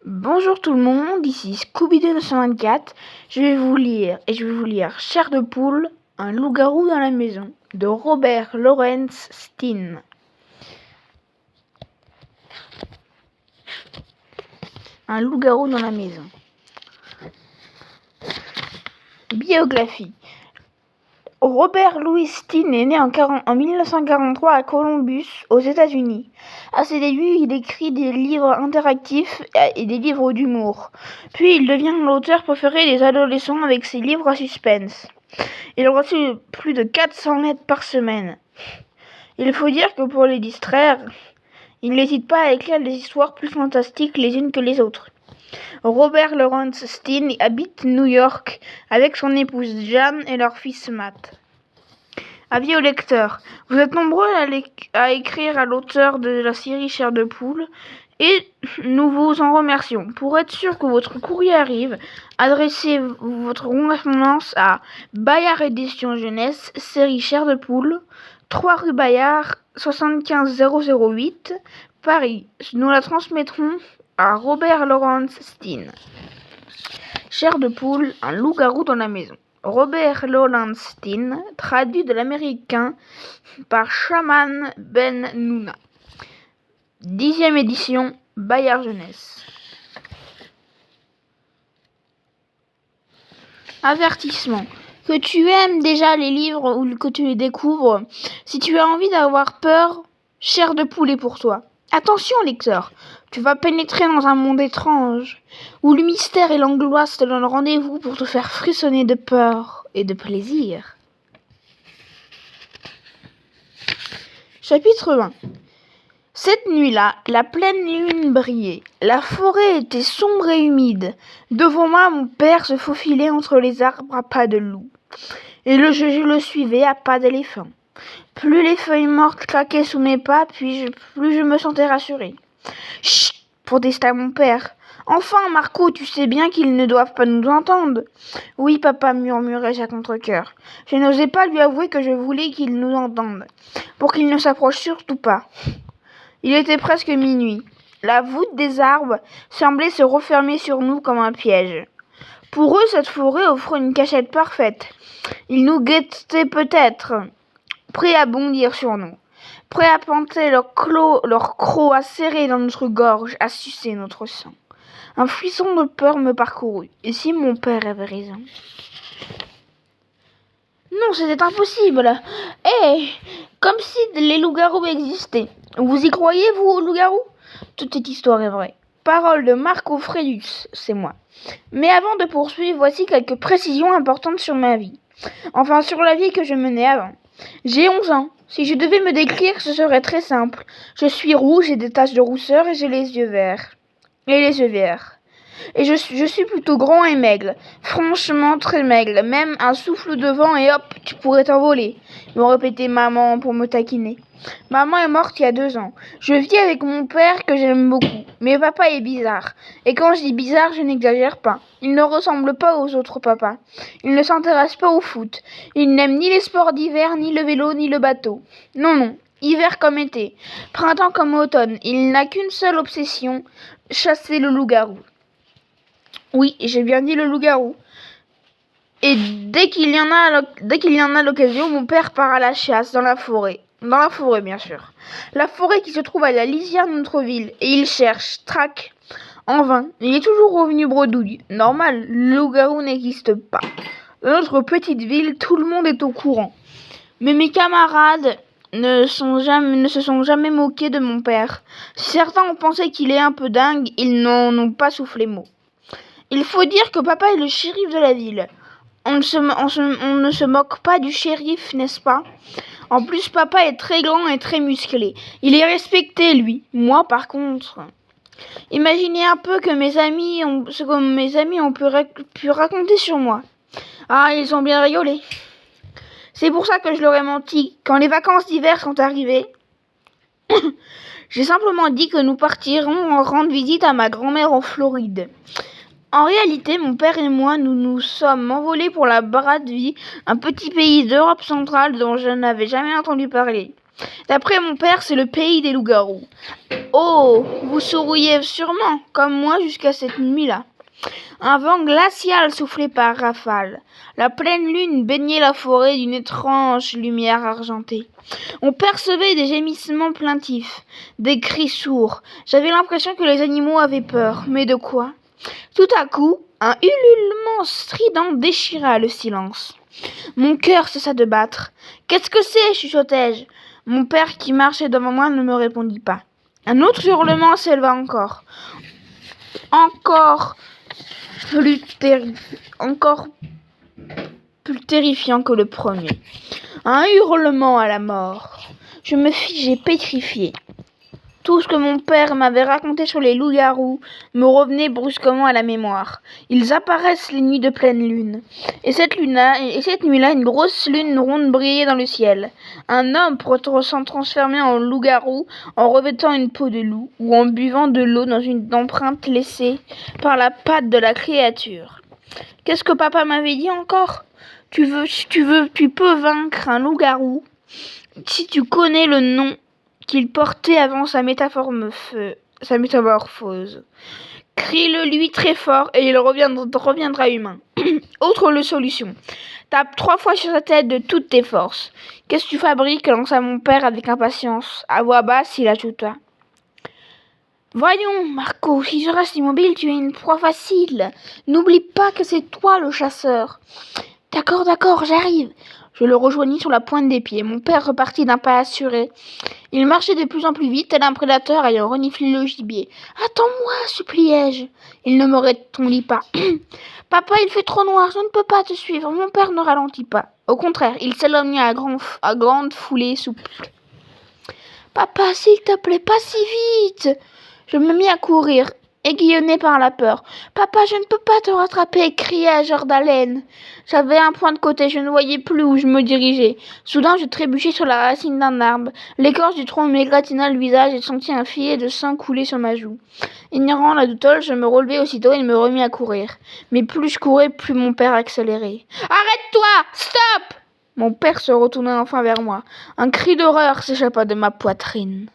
Bonjour tout le monde, ici Scooby-Doo 924. Je vais vous lire Chair de poule, un loup-garou dans la maison de Robert Lawrence Stine. Un loup-garou dans la maison. Biographie. Robert Louis Stine est né en 1943 à Columbus, aux États-Unis. À ses débuts, il écrit des livres interactifs et des livres d'humour. Puis il devient l'auteur préféré des adolescents avec ses livres à suspense. Il reçoit plus de 400 lettres par semaine. Il faut dire que pour les distraire, il n'hésite pas à écrire des histoires plus fantastiques les unes que les autres. Robert Lawrence Stine habite New York avec son épouse Jan et leur fils Matt. Avis aux lecteurs, vous êtes nombreux à écrire à l'auteur de la série Chair de poule et nous vous en remercions. Pour être sûr que votre courrier arrive, adressez votre correspondance à Bayard Éditions Jeunesse, série Chair de poule, 3 rue Bayard, 75 008, Paris. Nous la transmettrons à Robert Lawrence Stine. Chair de poule, un loup-garou dans la maison. Robert Lawrence Stine, traduit de l'américain par Shaman Ben Nouna. 10e édition, Bayard Jeunesse. Avertissement. Que tu aimes déjà les livres ou que tu les découvres, si tu as envie d'avoir peur, Chair de poule est pour toi. Attention lecteur, tu vas pénétrer dans un monde étrange, où le mystère et l'angoisse te donnent rendez-vous pour te faire frissonner de peur et de plaisir. Chapitre 1. Cette nuit-là, la pleine lune brillait. La forêt était sombre et humide. Devant moi, mon père se faufilait entre les arbres à pas de loup. Et je le suivais à pas d'éléphant. Plus les feuilles mortes claquaient sous mes pas, plus je me sentais rassurée. Chut, protesta mon père. Enfin, Marco, tu sais bien qu'ils ne doivent pas nous entendre. Oui, papa, murmurai-je à contre-cœur. Je n'osais pas lui avouer que je voulais qu'ils nous entendent, pour qu'ils ne s'approchent surtout pas. Il était presque minuit. La voûte des arbres semblait se refermer sur nous comme un piège. Pour eux, cette forêt offrait une cachette parfaite. Ils nous guettaient peut-être, prêts à bondir sur nous, prêts à planter leurs crocs à serrer dans notre gorge, à sucer notre sang. Un frisson de peur me parcourut. Et si mon père avait raison? Non, c'était impossible. Comme si les loups-garous existaient. Vous y croyez, vous, aux loups-garous? Toute cette histoire est vraie. Parole de Marco Frédus, c'est moi. Mais avant de poursuivre, voici quelques précisions importantes sur ma vie. Enfin, sur la vie que je menais avant. J'ai 11 ans. Si je devais me décrire, ce serait très simple. Je suis rouge, j'ai des taches de rousseur et j'ai les yeux verts. Et je suis plutôt grand et maigre. Franchement très maigre. Même un souffle de vent et hop, tu pourrais t'envoler, me répétait maman pour me taquiner. Maman est morte il y a 2 ans. Je vis avec mon père que j'aime beaucoup. Mais papa est bizarre. Et quand je dis bizarre, je n'exagère pas. Il ne ressemble pas aux autres papas. Il ne s'intéresse pas au foot. Il n'aime ni les sports d'hiver, ni le vélo, ni le bateau. Non. Hiver comme été, printemps comme automne. Il n'a qu'une seule obsession, chasser le loup-garou. Oui, j'ai bien dit le loup-garou. Et dès qu'il y en a l'occasion, mon père part à la chasse dans la forêt. Dans la forêt, bien sûr. La forêt qui se trouve à la lisière de notre ville. Et il cherche, traque, en vain. Il est toujours revenu bredouille. Normal, le loup-garou n'existe pas. Dans notre petite ville, tout le monde est au courant. Mais mes camarades ne se sont jamais moqués de mon père. Si certains ont pensé qu'il est un peu dingue, ils n'en ont pas soufflé mot. Il faut dire que papa est le shérif de la ville. On ne se moque pas du shérif, n'est-ce pas? En plus, papa est très grand et très musclé. Il est respecté, lui. Moi, par contre... Imaginez un peu que ce que mes amis ont pu raconter sur moi. Ah, ils ont bien rigolé. C'est pour ça que je leur ai menti. Quand les vacances d'hiver sont arrivées, j'ai simplement dit que nous partirons rendre visite à ma grand-mère en Floride. En réalité, mon père et moi, nous sommes envolés pour la Bradvie, un petit pays d'Europe centrale dont je n'avais jamais entendu parler. D'après mon père, c'est le pays des loups-garous. Oh, vous souriez sûrement, comme moi jusqu'à cette nuit-là. Un vent glacial soufflait par rafales. La pleine lune baignait la forêt d'une étrange lumière argentée. On percevait des gémissements plaintifs, des cris sourds. J'avais l'impression que les animaux avaient peur. Mais de quoi? Tout à coup, un ululement strident déchira le silence. Mon cœur cessa de battre. « Qu'est-ce que c'est » chuchotai-je. Mon père, qui marchait devant moi, ne me répondit pas. Un autre hurlement s'éleva encore. Encore plus terrifiant que le premier. Un hurlement à la mort. Je me figeai pétrifié. Tout ce que mon père m'avait raconté sur les loups-garous me revenait brusquement à la mémoire. Ils apparaissent les nuits de pleine lune. Et cette nuit-là, une grosse lune ronde brillait dans le ciel. Un homme s'en transformait en loup-garou en revêtant une peau de loup ou en buvant de l'eau dans une empreinte laissée par la patte de la créature. Qu'est-ce que papa m'avait dit encore ? Tu peux vaincre un loup-garou si tu connais le nom qu'il portait avant sa métamorphose. Crie-le lui très fort et il reviendra humain. Autre solution. Tape 3 fois sur sa tête de toutes tes forces. Qu'est-ce que tu fabriques ? Lança mon père avec impatience. À voix basse, il ajouta. Voyons, Marco, si je reste immobile, tu es une proie facile. N'oublie pas que c'est toi le chasseur. D'accord, j'arrive. Je le rejoignis sur la pointe des pieds. Mon père repartit d'un pas assuré. Il marchait de plus en plus vite, tel un prédateur ayant reniflé le gibier. « Attends-moi, suppliai-je. » Il ne me répondit pas. « Papa, il fait trop noir, je ne peux pas te suivre. » Mon père ne ralentit pas. Au contraire, il s'éloigna à grande foulée souple. « Papa, s'il te plaît, pas si vite !» Je me mis à courir, aiguillonné par la peur. « Papa, je ne peux pas te rattraper !» criai-je hors d'haleine. J'avais un point de côté, je ne voyais plus où je me dirigeais. Soudain, je trébuchai sur la racine d'un arbre. L'écorce du tronc m'égratigna le visage et sentis un filet de sang couler sur ma joue. Ignorant la doutole, je me relevai aussitôt et me remis à courir. Mais plus je courais, plus mon père accélérait. « Arrête-toi ! Stop !» Mon père se retourna enfin vers moi. Un cri d'horreur s'échappa de ma poitrine.